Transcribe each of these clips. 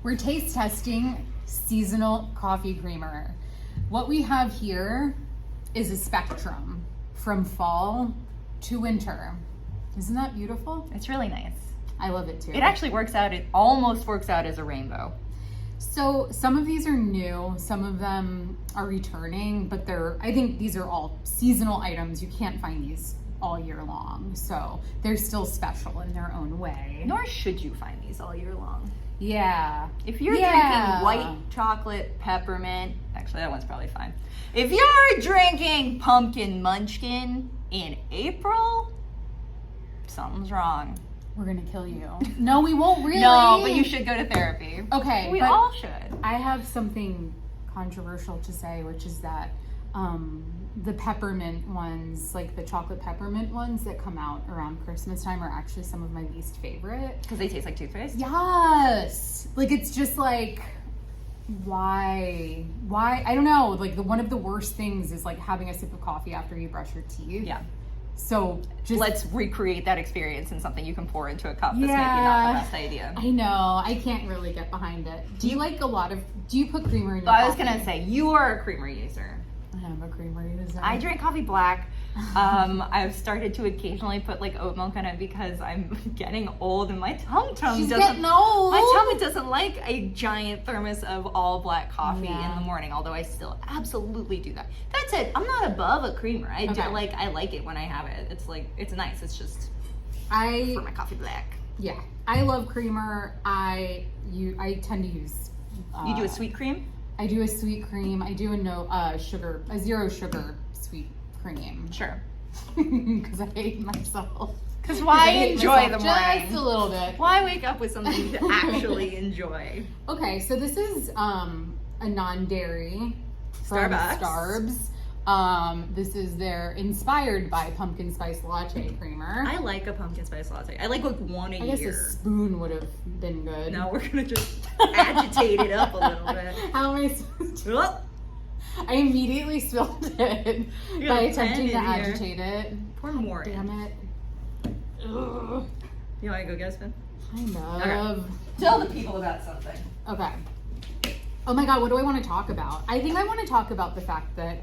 We're taste testing seasonal coffee creamer. What we have here is a spectrum from fall to winter. Isn't that beautiful? It's really nice. I love it too. It actually works out, it almost works out as a rainbow. So some of these are new, some of them are returning, but I think these are all seasonal items. You can't find these all year long. So they're still special in their own way. Nor should you find these all year long. Yeah. If you're drinking white chocolate peppermint, actually that one's probably fine. If you're drinking pumpkin munchkin in April, something's wrong. We're gonna kill you. No, we won't really. No, but you should go to therapy. Okay. We all should. I have something controversial to say, which is that the peppermint ones, like the chocolate peppermint ones that come out around Christmas time, are actually some of my least favorite. Because they taste like toothpaste? Yes. Like, it's just like, why? I don't know. Like, one of the worst things is like having a sip of coffee after you brush your teeth. Yeah. So just let's recreate that experience in something you can pour into a cup. That's maybe not the best idea. I know. I can't really get behind it. Do you put creamer in your coffee? I was going to say, you are a creamer user. I am a creamer user. I drink coffee black. I've started to occasionally put like oat milk in it because I'm getting old and my tum getting old. My tummy doesn't like a giant thermos of all black coffee in the morning, although I still absolutely do that. That said, I'm not above a creamer. I like it when I have it. It's like, it's nice. It's just for my coffee black. Yeah. I love creamer. I tend to use you do a sweet cream? I do a sweet cream. I do a zero sugar sweet cream. Sure. Because I hate myself. Because why enjoy the morning? Just a little bit. Why wake up with something to actually enjoy? Okay, so this is a non-dairy from Starbucks. This is their inspired by pumpkin spice latte creamer. I like a pumpkin spice latte. I like one a year. I guess a spoon would have been good. No, we're gonna just agitate it up a little bit. How am I supposed to? I immediately spilled it by attempting to agitate it. Pour more in. Damn it. Ugh. You want to go get a spin? Kind of. Okay. Tell the people about something. Okay. Oh my god, what do I want to talk about? I think I want to talk about the fact that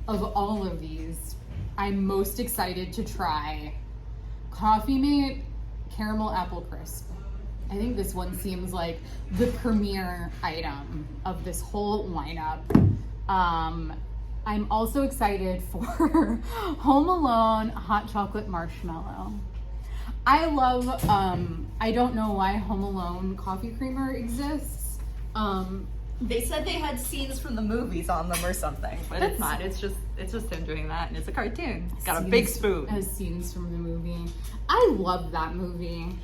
of all of these, I'm most excited to try Coffee Mate Caramel Apple Crisp. I think this one seems like the premier item of this whole lineup. I'm also excited for Home Alone Hot Chocolate Marshmallow. I love, I don't know why Home Alone coffee creamer exists. They said they had scenes from the movies on them or something, but it's not. It's just him doing that, and it's a cartoon. It's got a big spoon. As scenes from the movie. I love that movie.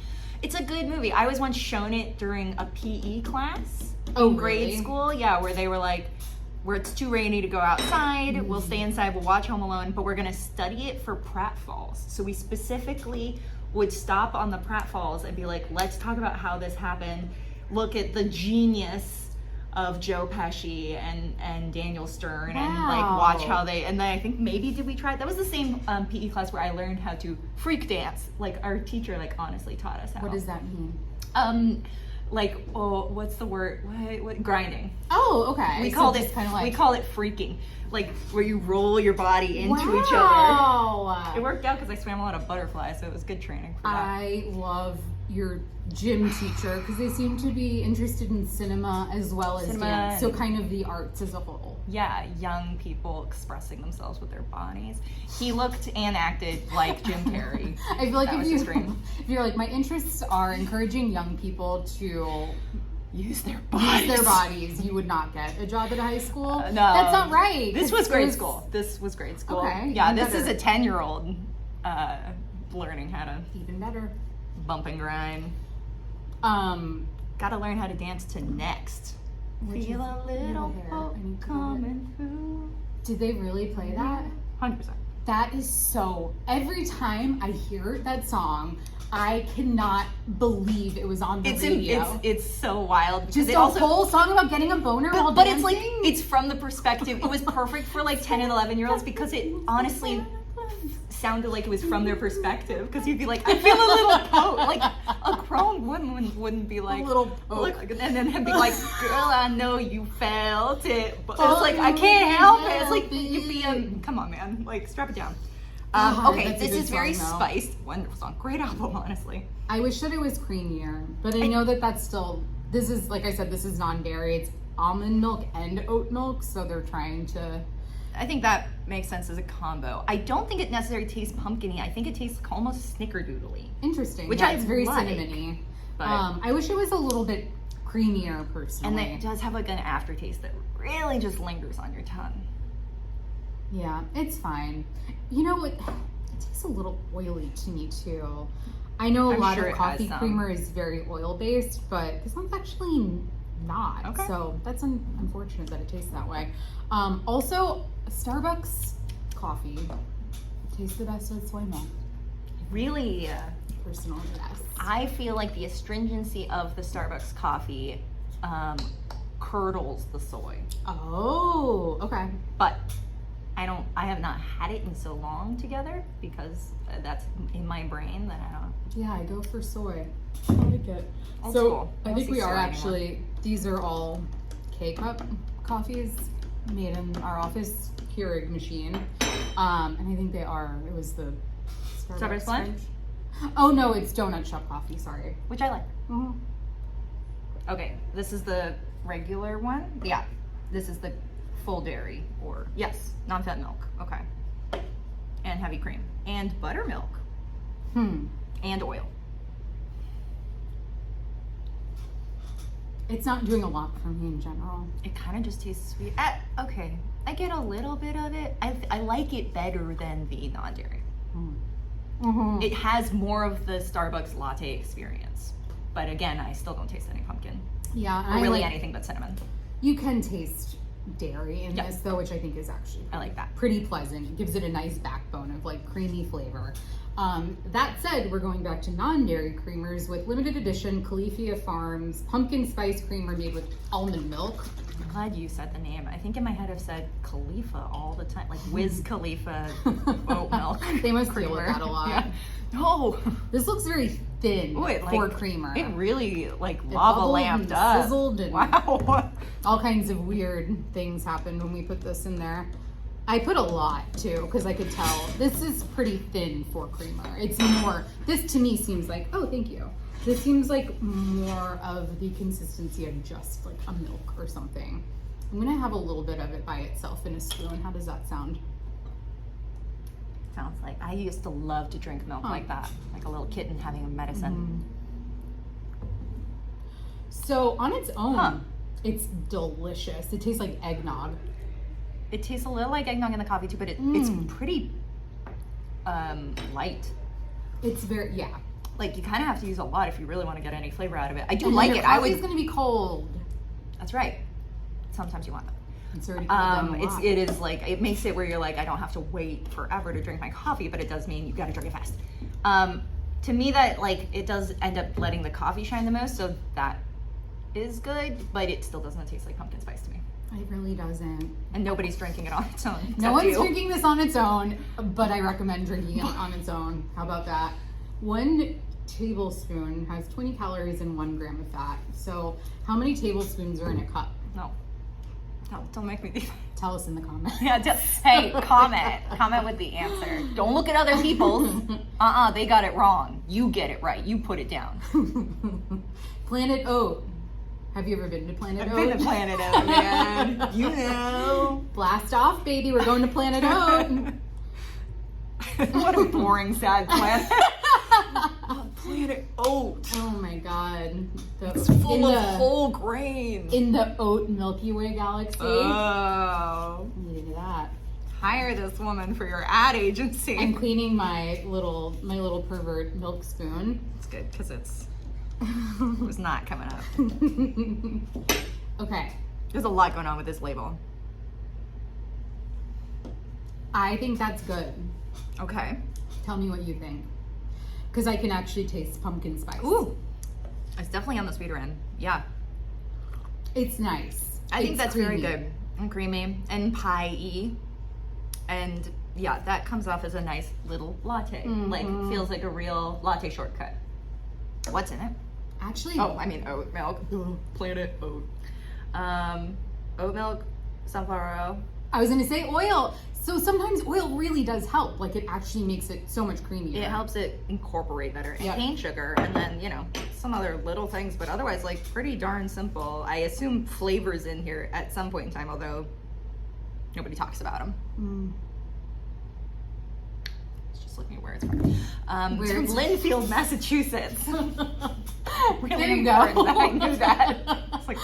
It's a good movie. I was once shown it during a PE class in grade school. Yeah, where they were like, where it's too rainy to go outside, we'll stay inside, we'll watch Home Alone, but we're gonna study it for pratfalls. So we specifically would stop on the pratfalls and be like, let's talk about how this happened. Look at the genius of Joe Pesci and Daniel Stern, and like watch how they, and then I think maybe did we try, that was the same PE class where I learned how to freak dance. Like our teacher like honestly taught us how. What does that mean? Like, oh, what's the word? What grinding? Oh, okay. We called it kind of like, we call it freaking, like where you roll your body into each other. It worked out because I swam a lot of butterflies, so it was good training for that. I love your gym teacher because they seem to be interested in cinema as well as dance. So kind of the arts as a whole. Yeah, young people expressing themselves with their bodies. He looked and acted like Jim Carrey. I feel like if you're like, my interests are encouraging young people to use their bodies, you would not get a job at a high school. No. That's not right. This was grade school. Okay. Yeah, this is a 10-year-old learning how to even better bump and grind. Gotta learn how to dance to Next. Feel a little hope coming through. Did they really play that? 100%. That is so, every time I hear that song, I cannot believe it was on the radio. It's so wild. Just a whole song about getting a boner while dancing? But it's like, it's from the perspective, it was perfect for like 10 and 11-year-olds because it honestly sounded like it was from their perspective, because you'd be like, I feel a little poke. Like a grown woman wouldn't be like, A little poke. look, and then be like, girl, I know you felt it, but it's like, I can't help it. It's like you being, come on, man, like strap it down. Okay, that's a this good is very song, though. spiced. Wonderful song, great album, honestly. I wish that it was creamier, but I know that that's still, this is, like I said, this is non-dairy. It's almond milk and oat milk, so they're trying to... I think that makes sense as a combo. I don't think it necessarily tastes pumpkin-y. I think it tastes almost snickerdoodly. Interesting. Which yeah, I it's very like, cinnamony. but- I wish it was a little bit creamier, personally. And it does have like an aftertaste that really just lingers on your tongue. Yeah, it's fine. You know what? It tastes a little oily to me too. I know a I'm lot sure of it has coffee some. creamer is very oil based, but this one's actually not. Okay. So that's unfortunate that it tastes that way. Also, Starbucks coffee tastes the best with soy milk. Really, Personally, yes. I feel like the astringency of the Starbucks coffee curdles the soy. Oh, okay. But I have not had it in so long together, because that's in my brain that I don't. Yeah, I go for soy. I like it. Old So school. I Don't think see we are soy anymore. actually, these are all K-cup coffees made in our office Keurig machine. And I think it was the Starbucks blend? French. Oh no, it's Donut Shop coffee, sorry. Which I like. Mhm. Okay, this is the regular one. Yeah, this is the full dairy, or yes, non-fat milk. Okay, and heavy cream and buttermilk and oil. It's not doing a lot for me in general. It kind of just tastes sweet. Okay, I get a little bit of it. I like it better than the non-dairy. Mm-hmm. It has more of the Starbucks latte experience, but again, I still don't taste any pumpkin Yeah, or I really like, anything but cinnamon. you can taste dairy in Yeah. this though, which I think is actually I like that. pretty pleasant. It gives it a nice backbone of like creamy flavor. That said, we're going back to non-dairy creamers with limited edition Califia Farms pumpkin spice creamer made with almond milk. I'm glad you said the name. I think in my head I've said Khalifa all the time, like Wiz Khalifa oat milk. They must deal creamer. with that a lot. Yeah. No. This looks very thin Ooh, it, for like, creamer. It really like It lava bubbled lamped and up. sizzled and Wow. all kinds of weird things happened when we put this in there. I put a lot too, because I could tell this is pretty thin for creamer. It's more, this to me seems like, oh, thank you. This seems like more of the consistency of just like a milk or something. I'm gonna have a little bit of it by itself in a spoon. How does that sound? Sounds like I used to love to drink milk like that, like a little kitten having a medicine. So on its own, Huh. it's delicious. It tastes like eggnog. It tastes a little like eggnog in the coffee too, but it's pretty light. It's very, yeah. Like you kind of have to use a lot if you really want to get any flavor out of it. I do And like your it. I coffee's would. gonna be cold. That's right. Sometimes you want that. It's already cooled down a lot. It is like, it makes it where you're like, I don't have to wait forever to drink my coffee, but it does mean you gotta drink it fast. To me, that like, it does end up letting the coffee shine the most, so that is good, but it still doesn't taste like pumpkin spice to me. It really doesn't. And nobody's drinking it on its own. No except one's you. drinking this on its own, but I recommend drinking it on its own. How about that? 1 tablespoon has 20 calories and 1 gram of fat. So how many tablespoons are in a cup? No, don't make me do that. Tell us in the comments. Yeah, just, hey, comment with the answer. Don't look at other people's. They got it wrong. You get it right. You put it down. Planet Oat. Have you ever been to Planet Oat? I've been to Planet Oat, man. You know. Blast off, baby. We're going to Planet Oat. What a boring, sad planet. Planet Oat. Oh my god. It's full of whole grain. In the oat Milky Way galaxy. Oh. Needed that. Hire this woman for your ad agency. I'm cleaning my little pervert milk spoon. It's good because it was not coming up. Okay. There's a lot going on with this label. I think that's good. Okay. Tell me what you think. Because I can actually taste pumpkin spice. Ooh. It's definitely on the sweeter end. Yeah. It's nice. I think It's that's creamy. very good and creamy and pie-y. And yeah, that comes off as a nice little latte. Like, feels like a real latte shortcut. What's in it? Actually, Oat milk. Planet oat. Oat milk, sunflower oil. I was gonna say oil. So sometimes oil really does help. Like, it actually makes it so much creamier. It helps it incorporate better. And cane sugar, and then, some other little things, but otherwise, like, pretty darn simple. I assume flavors in here at some point in time, although nobody talks about them. Just looking at where it's from. It's from Linfield, Massachusetts. Really there you important go. that I knew that. It's like,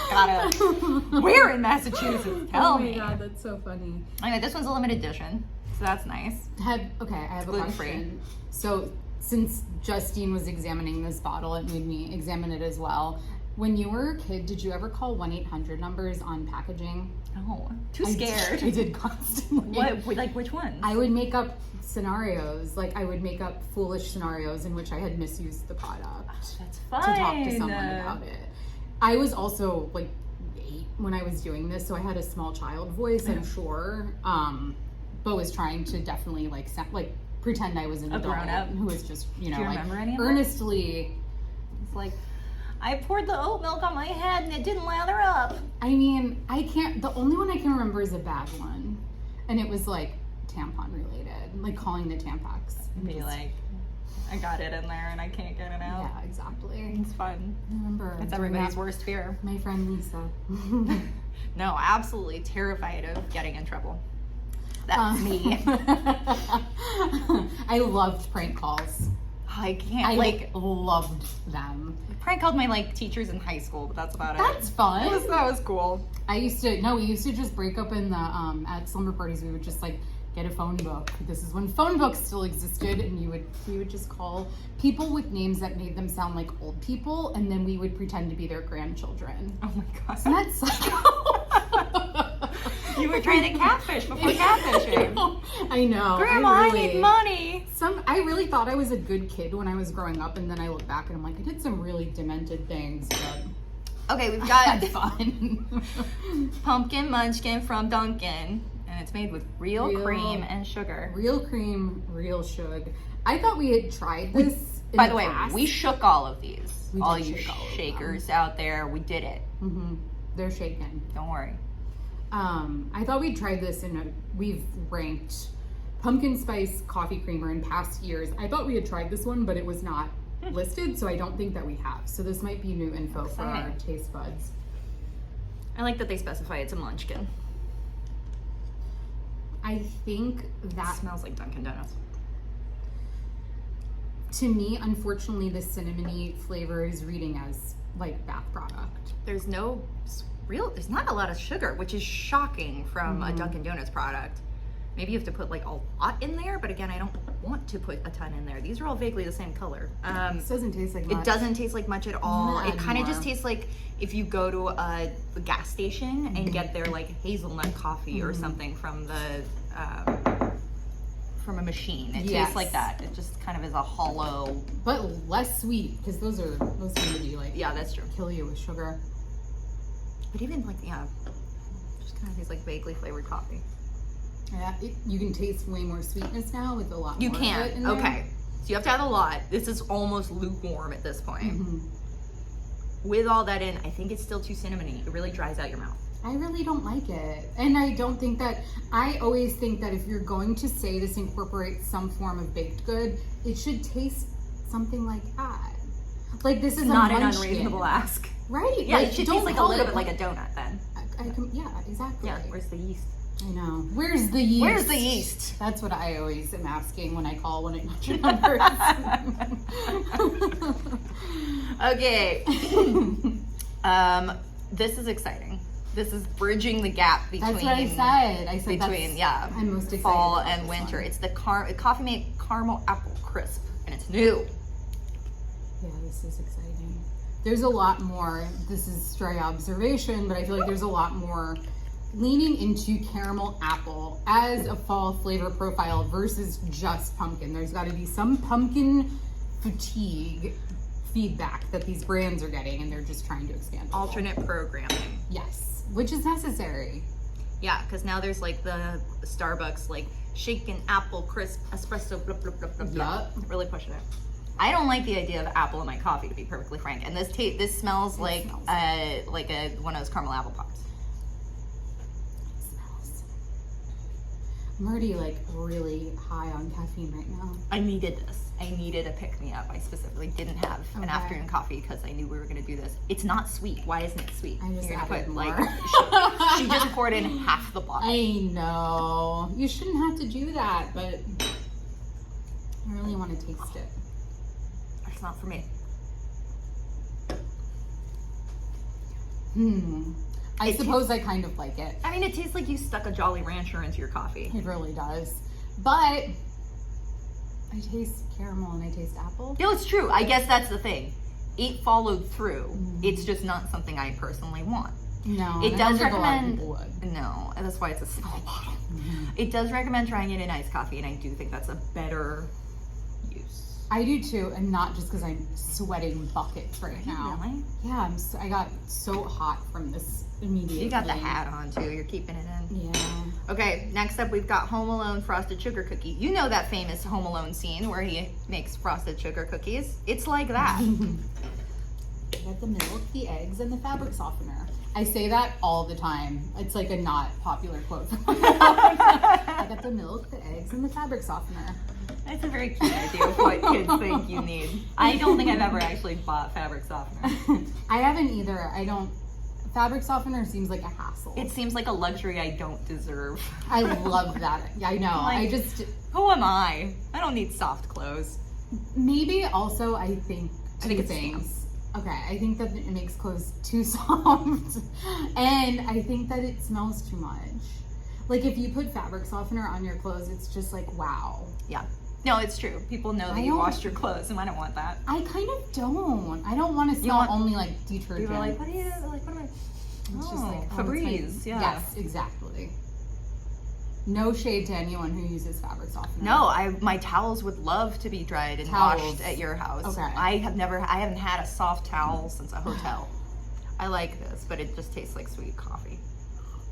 where in Massachusetts? Tell me. Oh my god, that's so funny. Anyway, this one's a limited edition, so that's nice. I have a gluten-free. question. So since Justine was examining this bottle, it made me examine it as well. When you were a kid, did you ever call 1-800 numbers on packaging? No, too scared. I did constantly. Like which ones? I would make up scenarios. Like, I would make up foolish scenarios in which I had misused the product. That's fun. To talk to someone about it. I was also like 8 when I was doing this, so I had a small child voice, I'm sure. But was trying to definitely pretend I was an adult grown-up who was just, Do you remember any of that? earnestly. It's like, I poured the oat milk on my head and it didn't lather up. I mean, the only one I can remember is a bad one. And it was like tampon related, like calling the Tampax. Be like, I got it in there and I can't get it out. Yeah, exactly. It's fun. I remember. It's doing everybody's that. worst fear. My friend Lisa. No, absolutely terrified of getting in trouble. That's me. I loved prank calls. I can't. I loved them. Prank called my teachers in high school, but that's about it. That's fun. That was cool. We used to just break up in the at slumber parties. We would just get a phone book. This is when phone books still existed, and we would just call people with names that made them sound like old people, and then we would pretend to be their grandchildren. Oh my god. Isn't that psycho? You were trying to catfish before catfishing. I know. Grandma, I need money. I really thought I was a good kid when I was growing up, and then I look back and I'm like, I did some really demented things, but Okay, we've I got had fun. pumpkin munchkin from Dunkin, and it's made with real cream and sugar. Real cream, real sugar. I thought we had tried this. By the way, we shook all of these. We All did you shake all of shakers out there, we did it. They're shaken. Don't worry. I thought we'd tried this we've ranked pumpkin spice coffee creamer in past years. I thought we had tried this one, but it was not listed, so I don't think that we have. So this might be new info for our taste buds. I like that they specify it's a munchkin. I think that It smells like Dunkin' Donuts. To me, unfortunately, the cinnamony flavor is reading as bath product. There's not a lot of sugar, which is shocking from a Dunkin' Donuts product. Maybe you have to put a lot in there, but again, I don't want to put a ton in there. These are all vaguely the same color. This doesn't taste like much. It doesn't taste like much at all. Not It kind of just anymore. tastes like if you go to a gas station and get their hazelnut coffee or something from a machine. It tastes like that. It just kind of is a hollow, but less sweet, because those tend to be yeah, that's true. kill you with sugar. But even just kind of tastes like vaguely flavored coffee. Yeah, you can taste way more sweetness now with a lot You more of it can. in there. Okay. So you have to have a lot. This is almost lukewarm at this point. With all that in, I think it's still too cinnamony. It really dries out your mouth. I really don't like it. And I don't think that, I always think that if you're going to say this incorporates some form of baked good, it should taste something like that. This is Not a an munchkin. unreasonable ask. Right. Yeah, it should don't taste a call little it bit like a donut then. yeah, exactly. Yeah, where's the yeast? I know. Where's the yeast? Where's the yeast? That's what I always am asking when I call 1-800 numbers. Okay. This is exciting. This is bridging the gap between. That's what I said. I said between I'm most excited fall about and this winter. one. It's the Coffee Mate Caramel Apple Crisp, and it's new. Yeah, this is exciting. There's a lot more. This is stray observation, but I feel like there's a lot more leaning into caramel apple as a fall flavor profile versus just pumpkin. There's got to be some pumpkin fatigue feedback that these brands are getting, and they're just trying to expand. Alternate programming. Yes, which is necessary. Yeah, because now there's like the Starbucks like shaken apple crisp espresso blah blah blah blah blah. Yup. Really pushing it. I don't like the idea of apple in my coffee, to be perfectly frank. And this smells like one of those caramel apple pops. I'm already like really high on caffeine right now. I needed this. I needed a pick-me-up. I specifically didn't have an Okay. afternoon coffee because I knew we were going to do this. It's not sweet. Why isn't it sweet? I just You're gonna added put, more. Like, she just poured in half the bottle. I know. You shouldn't have to do that, but I really want to taste it. It's not for me. I suppose I kind of like it. I mean, it tastes like you stuck a Jolly Rancher into your coffee. It really does. But I taste caramel and I taste apple. No, it's true. I guess that's the thing. It followed through. It's just not something I personally want. No, It I does don't think a lot of recommend. people would. No, that's why it's a small bottle. It does recommend trying it in iced coffee, and I do think that's a better use. I do too, and not just because I'm sweating buckets right now. Really? Yeah, I got so hot from this immediately. You got the hat on too. You're keeping it in. Yeah. Okay, next up we've got Home Alone frosted sugar cookie. You know that famous Home Alone scene where he makes frosted sugar cookies? It's like that. I got the milk, the eggs, and the fabric softener. I say that all the time. It's like a not popular quote. I got the milk, the eggs, and the fabric softener. That's a very cute idea of what kids think you need. I don't think I've ever actually bought fabric softener. I haven't either. Fabric softener seems like a hassle. It seems like a luxury I don't deserve. I love that. Yeah, I know. Like, who am I? I don't need soft clothes. Maybe also I think I think two it's things. Okay, I think that it makes clothes too soft, and I think that it smells too much. Like if you put fabric softener on your clothes, it's just like wow. Yeah. No, it's true. People know that you washed your clothes, and I don't want that. I kind of don't. I don't want to smell only like detergent. People are like, what am I? It's just like Febreze. Yeah. Yes, exactly. No shade to anyone who uses fabric softener. No, my towels would love to be dried and washed at your house. Okay. I haven't had a soft towel since a hotel. I like this, but it just tastes like sweet coffee.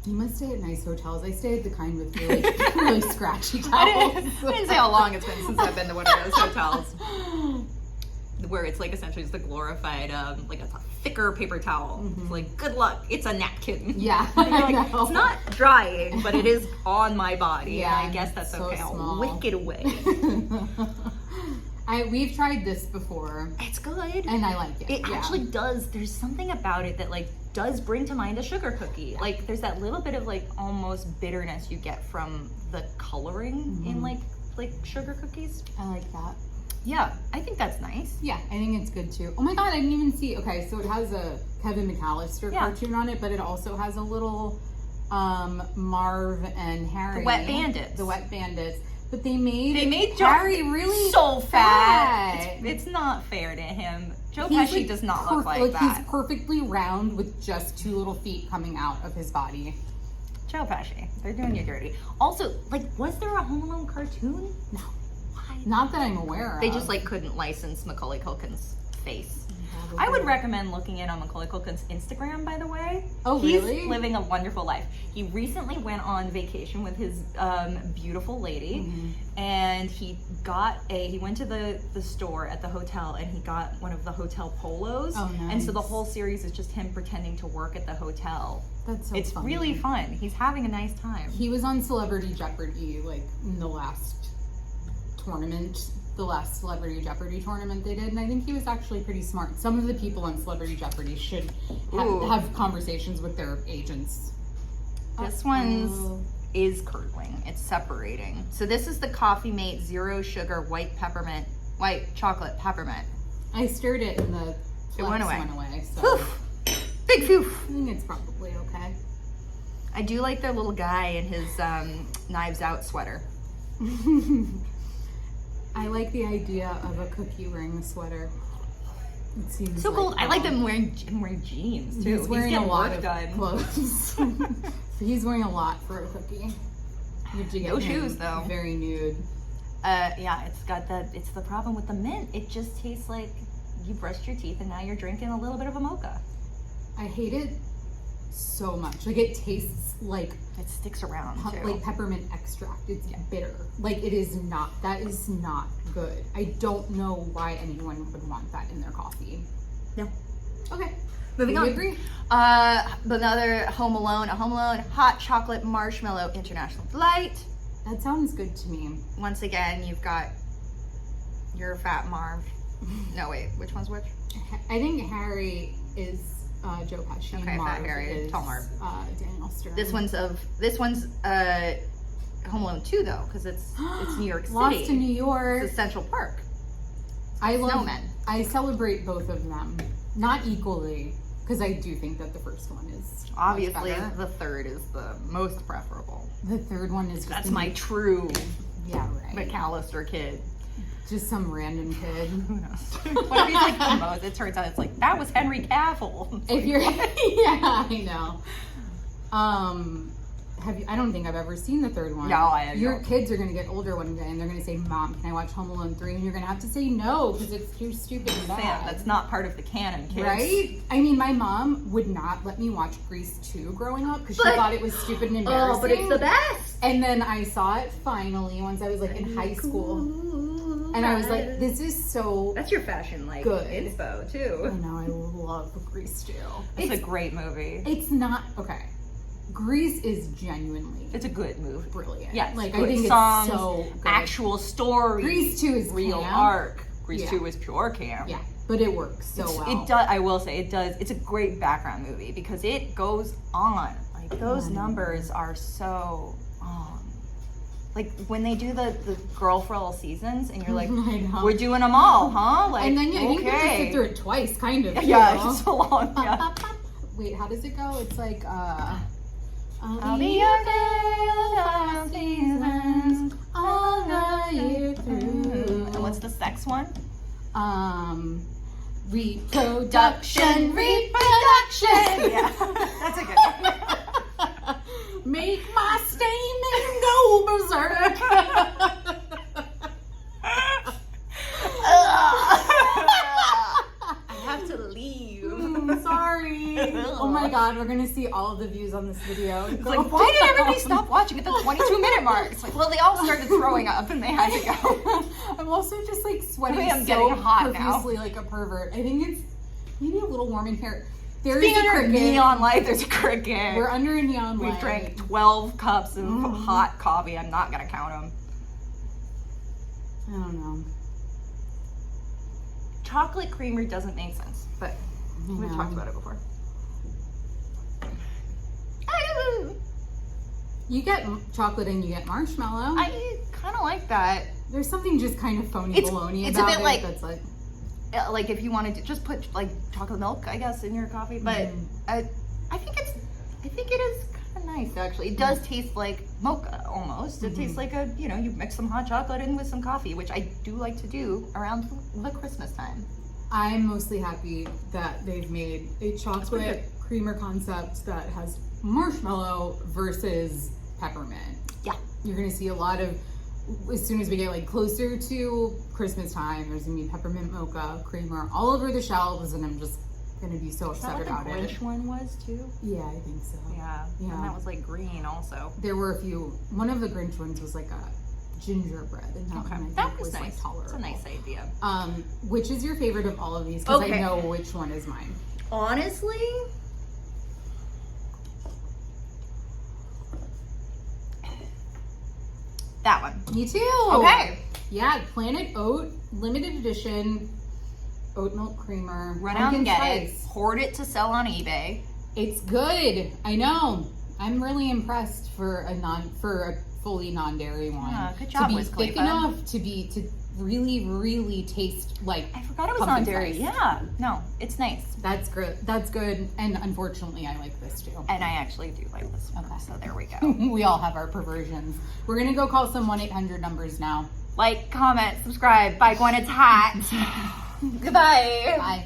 You must stay at nice hotels. I stay at the kind with really, really scratchy towels. I didn't say how long it's been since I've been to one of those hotels. Where it's like essentially just a glorified, like a thicker paper towel. It's like, good luck, it's a napkin. Yeah, You're like, I know. it's not drying, but it is on my body. Yeah, and I guess that's so okay. small. I'll wick it away. We've tried this before, It's good. and I like it. It actually does. There's something about it that like does bring to mind a sugar cookie. Like there's that little bit of like almost bitterness you get from the coloring in like sugar cookies. I like that. Yeah, I think that's nice. Yeah, I think it's good too. Oh my god, I didn't even see. Okay, so it has a Kevin McAllister cartoon on it, but it also has a little Marv and Harry. The Wet Bandits. The Wet Bandits. But they made Harry really so fat. fat. It's not fair to him. Joe He's, Pesci like, does not look like that. He's perfectly round with just two little feet coming out of his body. Joe Pesci, they're doing you dirty. Also, like, was there a Home Alone cartoon? No. Why? Not that I'm aware of. They just like couldn't license Macaulay Culkin's face. I would recommend looking in on Macaulay Culkin's Instagram, by the way. Oh, He's really? living a wonderful life. He recently went on vacation with his beautiful lady, and he went to the store at the hotel, and he got one of the hotel polos. Oh, nice. And so the whole series is just him pretending to work at the hotel. That's so It's funny. really fun. He's having a nice time. He was on Celebrity Jeopardy, like, in the last tournament. The last Celebrity Jeopardy tournament they did, and I think he was actually pretty smart. Some of the people on Celebrity Jeopardy should have conversations with their agents. This one's is curdling. It's separating. So this is the Coffee Mate Zero Sugar White Chocolate Peppermint. I stirred it and the flex went away. So Poof. Big poof. I think it's probably okay. I do like their little guy in his Knives Out sweater. I like the idea of a cookie wearing a sweater. It seems So cool. like I like them wearing jeans too. He's wearing a getting lot work of done. clothes. He's wearing a lot for a cookie. No shoes though. Very nude. Yeah, it's the problem with the mint. It just tastes like you brushed your teeth and now you're drinking a little bit of a mocha. I hate it so much. Like, it tastes like It sticks around too. like peppermint extract. It's bitter. Like, it is not, that is not good. I don't know why anyone would want that in their coffee. No. Okay. Moving Do on. you agree? Another Home Alone hot chocolate marshmallow international delight. That sounds good to me. Once again, you've got your fat Marv. No, wait, which one's which? I think Harry is Joe Pesci. Okay, and Marv Fat Harry, is tall Marv. Daniel Stern. This one's Home Alone 2 though, because it's New York City. Lost in New York. It's a Central Park. I love. Snowmen. I celebrate both of them, not equally, because I do think that the first one is Obviously, much better. the third is the most preferable. The third one is just That's my true right. McAllister kid. Just some random kid. Who knows? What if he's like the most? It turns out it's like, that was Henry Cavill. If you're, yeah, I know. I don't think I've ever seen the third one. No, Your kids are gonna get older one day, and they're gonna say, "Mom, can I watch Home Alone 3?" And you're gonna have to say no because it's too stupid and bad. Sam, that's not part of the canon, kids. Right? I mean, my mom would not let me watch Grease 2 growing up because she But- thought it was stupid and embarrassing. Oh, but it's the best. And then I saw it finally once I was like in high school, and I was like, "This is so." That's your fashion, like, Good. inspo, I too. know, I love Grease 2. It's a great movie. It's not okay. Grease is genuinely It's a good movie. brilliant. Yes, like good I think songs, it's so good. actual story. Grease 2 is real camp. arc. Grease Yeah. 2 is pure camp. Yeah, but it works so well. It does. I will say it does. It's a great background movie because it goes on. Like those numbers are so. Like when they do the girl for all seasons, and you're like, I know. we're doing them all, huh? Like, And then I think you have to sit through okay. it twice, kind of. Yeah, you know? it's so long. Yeah. Wait, how does it go? It's like I'll be your girl all seasons, all the year through. And what's the sex one? Reproduction. Yeah, that's a good one. Make my stamen go berserk. I have to leave. Sorry. Oh my god, we're gonna see all of the views on this video. It's like, why did everybody stop watching at the 22-minute mark? It's like, well, they all started throwing up and they had to go. I'm also just like sweating I am so getting hot now. profusely like a pervert. I think it's maybe a little warm in here. There's Being a under a cricket. neon light, there's a cricket. We're under a neon We've light. drank 12 cups of hot coffee. I'm not gonna count them. I don't know. Chocolate creamer doesn't make sense, but we've talked about it before. You get chocolate and you get marshmallow. I kind of like that. There's something just kind of phony It's- baloney it's a about bit it like- that's like Like if you wanted to just put like chocolate milk, I guess, in your coffee. But I think it is kind of nice actually. It does taste like mocha almost. It tastes like you mix some hot chocolate in with some coffee, which I do like to do around the Christmas time. I'm mostly happy that they've made a pretty chocolate creamer concept that has marshmallow versus peppermint. Yeah. You're gonna see a lot of, as soon as we get like closer to Christmas time, there's gonna be peppermint mocha creamer all over the shelves, and I'm just gonna be so Is that upset what about the it. Grinch one was too? Yeah, I think so. Yeah. Yeah. And that was like green also. There were a few. One of the Grinch ones was like a gingerbread, and that one I think That was like nice. tolerable. It's a nice idea. Which is your favorite of all of these? Because Okay. I know which one is mine. Honestly, that one. Me too. Okay. Yeah, Planet Oat limited edition oat milk creamer. Run out and pumpkin get spice. it. Hoard it to sell on eBay. It's good. I know. I'm really impressed for a fully non-dairy one. Yeah, good job, To be Wiz thick Khalifa. enough to really taste like. I forgot it was pumpkin non-dairy. spice. Yeah. No, it's nice. That's good. That's good. And unfortunately, I like this too. And I actually do like this one. Okay. So there we go. We all have our perversions. We're gonna go call some 1-800 numbers now. Like, comment, subscribe, buy when it's hot. Goodbye. Bye.